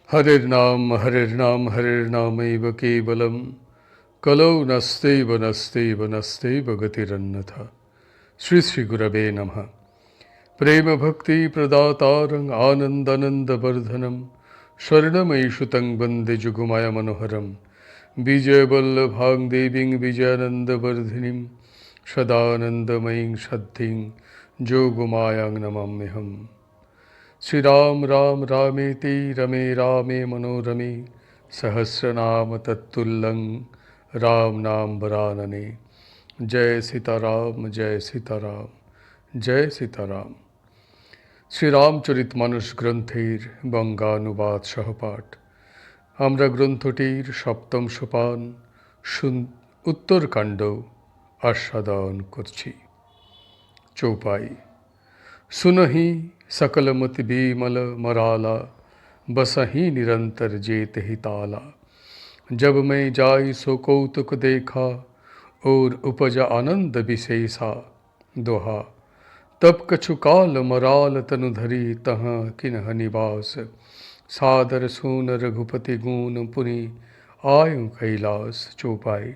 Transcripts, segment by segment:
हरिर्नाम हरिर्नामैव केवलं कलौ नस्तेव नस्तेव नस्तेव गतिरन्यथा। श्री श्री गुरवे नमः। प्रेम भक्ति प्रदातारं आनन्दानन्दवर्धनं स्वर्णमयीसुतं वन्दे जुगुमाय मनोहरं विजयवल्लभां देवीं विजयानन्दवर्धिनीं सदानन्दमयीं सद्धिं जोगुमायां नमाम्यहम्। श्री राम राम रामेति रमे रामे मनोरमे सहस्रनाम तत्तुल्यं राम नाम वरानने। जय सीताराम जय सीताराम जय सीताराम। श्री रामचरितमानस ग्रंथेर बंगानुबाद सहपाठ। আমরা গ্রন্থটির সপ্তম সোপান উত্তরকাণ্ড আস্বাদন করছি। চৌপাই। सुनहि सकलमति बीमल मराला बसहि निरंतर जेत ही ताला। जब मैं जाई सो कौतुक देखा और उपजा आनंद विशेषा। दोहा। तब कछु काल मराल तनु धरी तहाँ किन्ह निवास। सादर सुन रघुपति गुण पुनि आयु कैलास। चौपाई।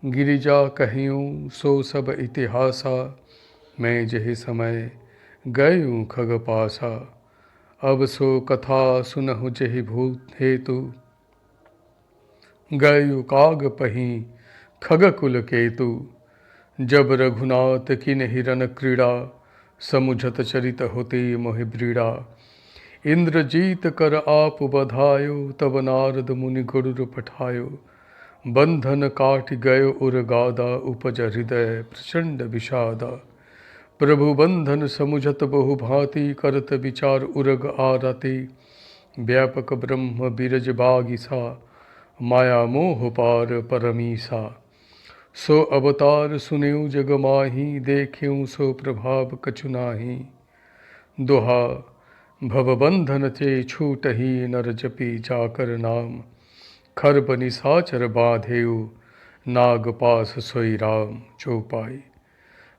गिरिजा कहियूं सो सब इतिहासा मैं जहि समय गयूं खग पासा। अब सो कथा सुनहु जहि भूत हेतु गयु काग पही खग कुल केतु। जब रघुनाथ किन हिरन क्रीड़ा समुझत चरित होती मोहि ब्रीड़ा। इंद्रजीत कर आप बधायो तब नारद मुनि गुरुर पठायो। बंधन काट गयो उर गादा उपज हृदय प्रचंड विषादा। प्रभु बंधन समुझत बहु भांति करत विचार उरग आरती। व्यापक ब्रह्म बिरज बागिसा माया मोह पार परमीसा। सो अवतार सुनेऊ जग माही देखेऊ सो प्रभाव कछु नाही। दोहा। भव बंधन ते छूटहि नर जपी जाकर नाम। खर बनि साचर बाधेऊ नाग पास सोई राम। चौपाई।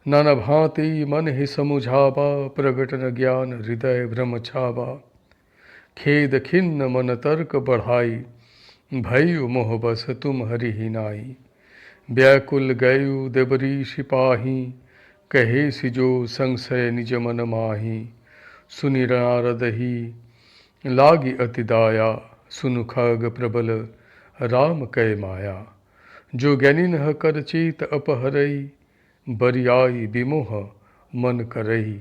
नाना भांति मन ही समुझावा प्रगट न ज्ञान हृदय भ्रम छावा। खेद खिन्न मन तर्क बढ़ाई भयु मोह बस तुम हरि ही नाई। व्याकुल गयु देवरी सिपाही कहे सिजो संशय निज मन माही। सुनि नारद ही लागी अति दाया सुनु खग प्रबल राम कै माया। जो ज्ञानी न कर चीत अपहरई बरियाई विमोह मन करही।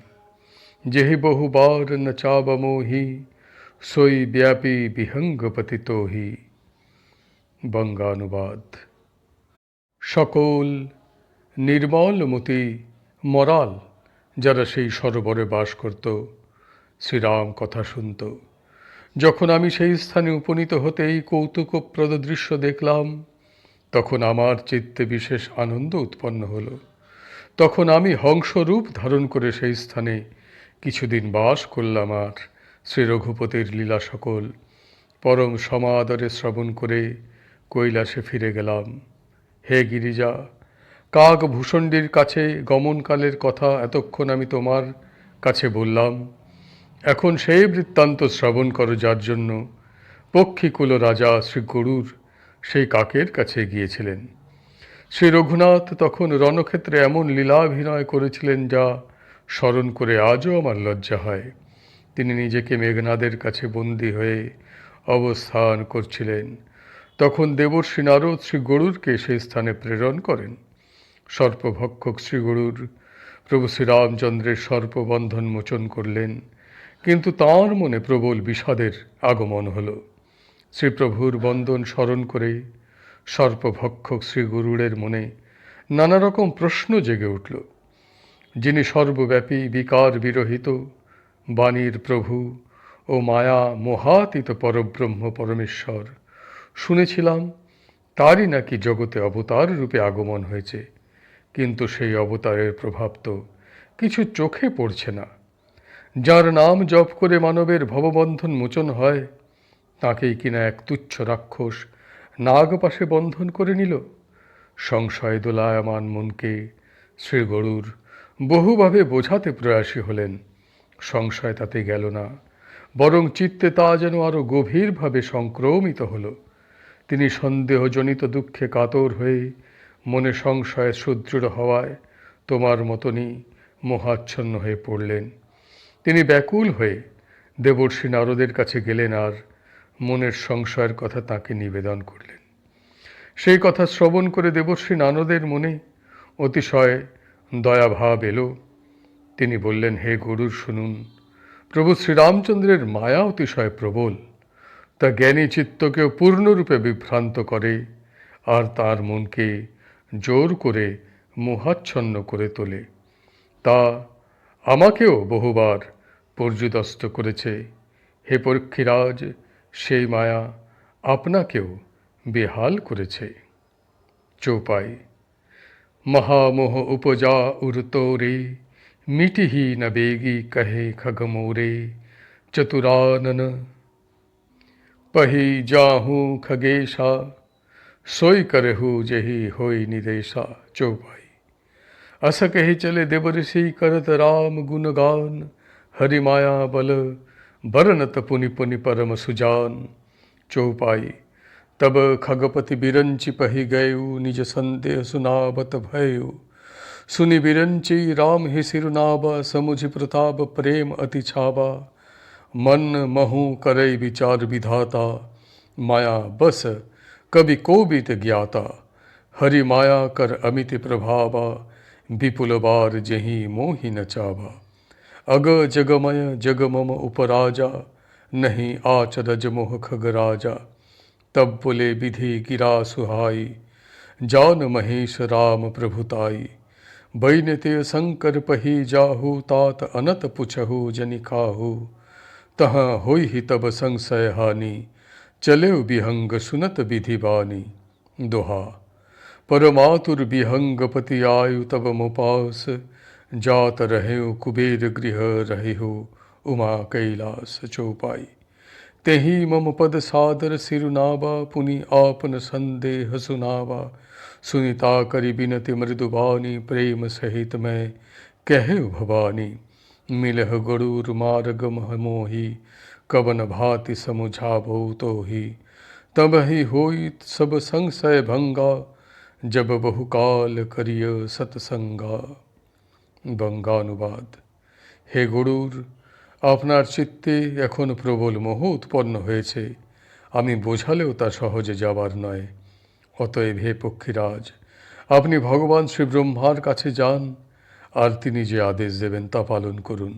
जेहि बहु बार नचाव मोही सोई व्यापी विहंग पतितोही। बंगानुबाद। সকল নির্মল মতি মরাল যারা সেই সরোবরে বাস করত শ্রীরাম কথা শুনত। যখন আমি সেই স্থানে উপনীত হতেই কৌতুকপ্রদ দৃশ্য দেখলাম তখন আমার চিত্তে বিশেষ আনন্দ উৎপন্ন হলো। তখন আমি হংসরূপ ধারণ করে সেই স্থানে কিছুদিন বাস করলাম। আর শ্রী রঘুপতির লীলা সকল পরম সমাদরে শ্রবণ করে কৈলাসে ফিরে গেলাম। হে গিরিজা, কাক ভূষণ্ডীর কাছে গমনকালের কথা এতক্ষণ আমি তোমার কাছে বললাম। এখন সেই বৃত্তান্ত শ্রবণ করো যার জন্য পক্ষীকুল রাজা শ্রী গরুর সেই কাকের কাছে গিয়েছিলেন। শ্রী রঘুনাথ তখন রণক্ষেত্রে এমন লীলাভিনয় করেছিলেন যা স্মরণ করে আজও আমার লজ্জা হয়। তিনি নিজেকে মেঘনাদের কাছে বন্দী হয়ে অবস্থান করছিলেন। তখন দেবর্ষি নারদ শ্রী গরুরকে সেই স্থানে প্রেরণ করেন। সর্পভক্ষক শ্রী গরুর প্রভু শ্রীরামচন্দ্রের সর্পবন্ধন মোচন করলেন, কিন্তু তাঁর মনে প্রবল বিষাদের আগমন হল। শ্রীপ্রভুর বন্দন স্মরণ করে সর্পভক্ষক শ্রী গরুড়ের মনে নানা রকম প্রশ্ন জেগে উঠল। যিনি সর্বব্যাপী বিকার বিরহিত বাণীর প্রভু ও মায়া মোহাতীত পরব্রহ্ম পরমেশ্বর, শুনেছিলাম তারই নাকি জগতে অবতার রূপে আগমন হয়েছে, কিন্তু সেই অবতারের প্রভাব তো কিছু চোখে পড়ছে না। যার নাম জপ করে মানবের ভববন্ধন মোচন হয় তাকেই কিনা এক তুচ্ছ রাক্ষস নাগপাশে বন্ধন করে নিল। সংশয় দোলায়মান মনকে শ্রী গরুর বহুভাবে বোঝাতে প্রয়াসী হলেন। সংশয় তাতে গেল না, বরং চিত্তে তা যেন আরো গভীরভাবে সংক্রমিত হলো। তিনি সন্দেহজনিত দুঃখে কাতর হয়ে মনে সংশয়ে সুদৃঢ় হওয়ায় তোমার মতনই মোহাচ্ছন্ন হয়ে পড়লেন। তিনি ব্যাকুল হয়ে দেবর্ষি নারদের কাছে গেলেন আর মনের সংশয়ের কথা তাকে নিবেদন করলেন। সেই কথা শ্রবণ করে দেবর্ষি নারদের মনে অতিশয় দয়াভাব এলো। তিনি বললেন, হে গরুর শুনুন, প্রভু শ্রীরামচন্দ্রের মায়া অতিশয় প্রবল। তা জ্ঞানী চিত্তকেও পূর্ণরূপে বিভ্রান্ত করে আর তার মনকে জোর করে মোহাচ্ছন্ন করে তোলে। তা আমাকেও বহুবার পর্যুদস্ত করেছে। হে পরীক্ষিরাজ, সেই মায়া আপনাকেও বেহাল করেছে। চৌপাই। महामोह उपजा उर तोरे, मिटिही न बेगी कहे खग मोरे। चतुरानन पही जाहू खगेशा, सोई करहु जही होई निदेशा। चौपाई। अस कही चले देवऋषि करत राम गुणगान, हरि माया बल बरनत पुनि पुनि परम सुजान। चौपाई। तब खगपति बिरंचि पहि गयु, निज संदेह सुनावत भयु। सुनि बिरंचि राम ही सिरुनावा, समुझि प्रताप प्रेम अति छावा। मन महु करई विचार विधाता, माया बस कवि कोबित ज्ञाता। हरि माया कर अमित प्रभावा, विपुल बार जही मोहि नचावा। अग जगमय जग मम उपराजा, नहीं आचरज मोह खग राजा। तब बोले विधि गिरा सुहाई, जान महेश राम प्रभुताई। बैनते शंकर पही जाहू, तात अनत पुछहु जनि काहू। तहाँ होई ही तब संशय हानि, चले विहंग सुनत विधि बानी। दोहा। परमातुर विहंगपति आयु, तब मुपास जात रहे कुबेर गृह रहेहु, उमा कैलास। चौपाई। तेहि मम पद सादर सिरुनावा, पुनि आपन संदेह सुनावा। सुनिता करि बिनति मृदुबानी, प्रेम सहित मैं कहे भवानी। मिलह गरुर मार्ग मह मोहि, कवन भांति समुझावो तोहि। तब ही होई सब संशय भंगा, जब बहुकाल करिय सतसंगा। বঙ্গানুবাদ। হে গরুর, আপনার চিত্তে এখন প্রবল মোহ উৎপন্ন হয়েছে, আমি বোঝালেও তা সহজে যাবার নয়। অতএব হে পক্ষীরাজ, আপনি ভগবান শ্রী ব্রহ্মার কাছে যান আর তিনি যে আদেশ দেবেন তা পালন করুন।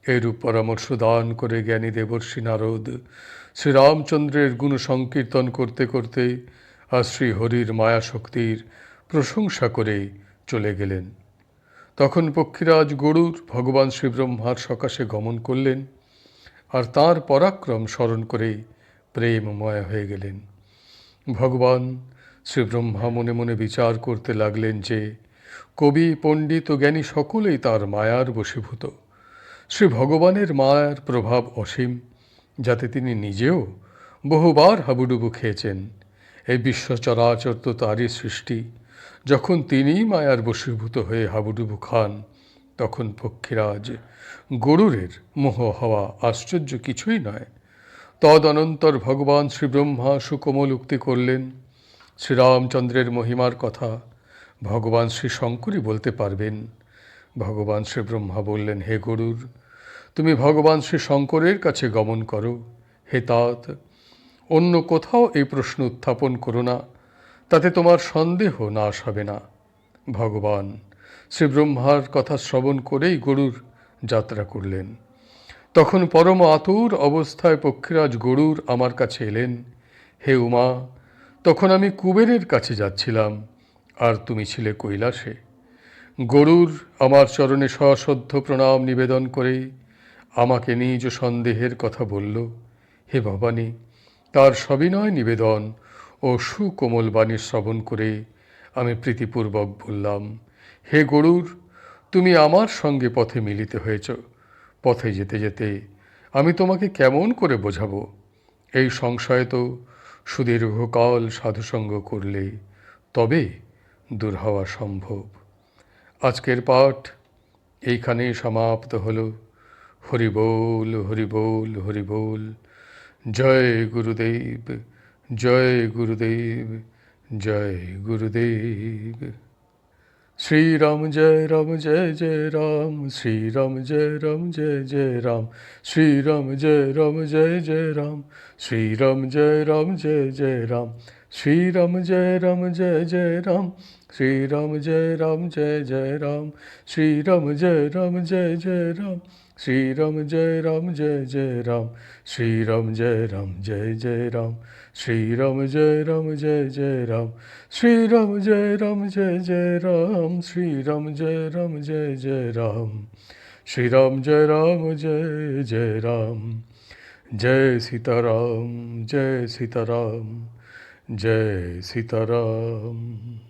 এরূপ পরামর্শ দান করে জ্ঞানী দেবর্ষি নারদ শ্রীরামচন্দ্রের গুণ সংকীর্তন করতে করতে আর শ্রীহরির মায়াশক্তির প্রশংসা করে চলে গেলেন। তখন পক্ষীরাজ গরুর ভগবান শ্রীব্রহ্মার সকাশে গমন করলেন আর তাঁর পরাক্রম স্মরণ করে প্রেমময় হয়ে গেলেন। ভগবান শ্রীব্রহ্মা মনে মনে বিচার করতে লাগলেন যে কবি পণ্ডিত ও জ্ঞানী সকলেই তাঁর মায়ার বশীভূত। শ্রী ভগবানের মায়ার প্রভাব অসীম, যাতে তিনি নিজেও বহুবার হাবুডুবু খেয়েছেন। এই বিশ্ব চরাচর তো তাঁরই সৃষ্টি। যখন তিনিই মায়ার বশীভূত হয়ে হাবুডুবু খান, তখন পক্ষীরাজ গরুরের মোহ হওয়া আশ্চর্য কিছুই নয়। তদনন্তর ভগবান শ্রীব্রহ্মা সুকোমল উক্তি করলেন। শ্রীরামচন্দ্রের মহিমার কথা ভগবান শ্রী শঙ্করই বলতে পারবেন। ভগবান শ্রীব্রহ্মা বললেন, হে গরুর, তুমি ভগবান শ্রী শঙ্করের কাছে গমন করো। হে তাত, অন্য কোথাও এই প্রশ্ন উত্থাপন করো না, তাতে তোমার সন্দেহ নাশ হবে না। ভগবান শ্রী ব্রহ্মার কথা শ্রবণ করেই গরুর যাত্রা করলেন। তখন পরম আতুর অবস্থায় পক্ষীরাজ গরুর আমার কাছে এলেন। হে উমা, তখন আমি কুবেরের কাছে যাচ্ছিলাম আর তুমি ছিলে কৈলাসে। গরুর আমার চরণে সশ্রদ্ধ প্রণাম নিবেদন করে আমাকে নিজ সন্দেহের কথা বলল। হে ভবানী, তার সবিনয় নিবেদন ও সুকোমল বাণী শ্রবণ করে আমি প্রীতিপূর্বক বললাম, হে গরুর, তুমি আমার সঙ্গে পথে মিলিত হয়েছ। পথে যেতে যেতে আমি তোমাকে কেমন করে বোঝাবো? এই সংশয় তো সুদীর্ঘকাল সাধুসঙ্গ করলে তবে দূর হওয়া সম্ভব। আজকের পাঠ এইখানেই সমাপ্ত হল। হরি বল হরি বল হরি বল। জয় গুরুদেব, জয় গুরুদেব, জয় গুরুদেব। श्री राम जय जय राम, श्री राम जय राम, श्री राम जय राम, श्री राम जय राम, श्री राम जय राम, श्री राम जय राम, श्री राम जय राम, श्री राम जय राम, श्री राम जय राम, श्री राम जय राम, श्री राम जय राम, श्री राम जय राम, श्री राम जय राम। जय सीताराम, जय सीताराम, जय सीताराम।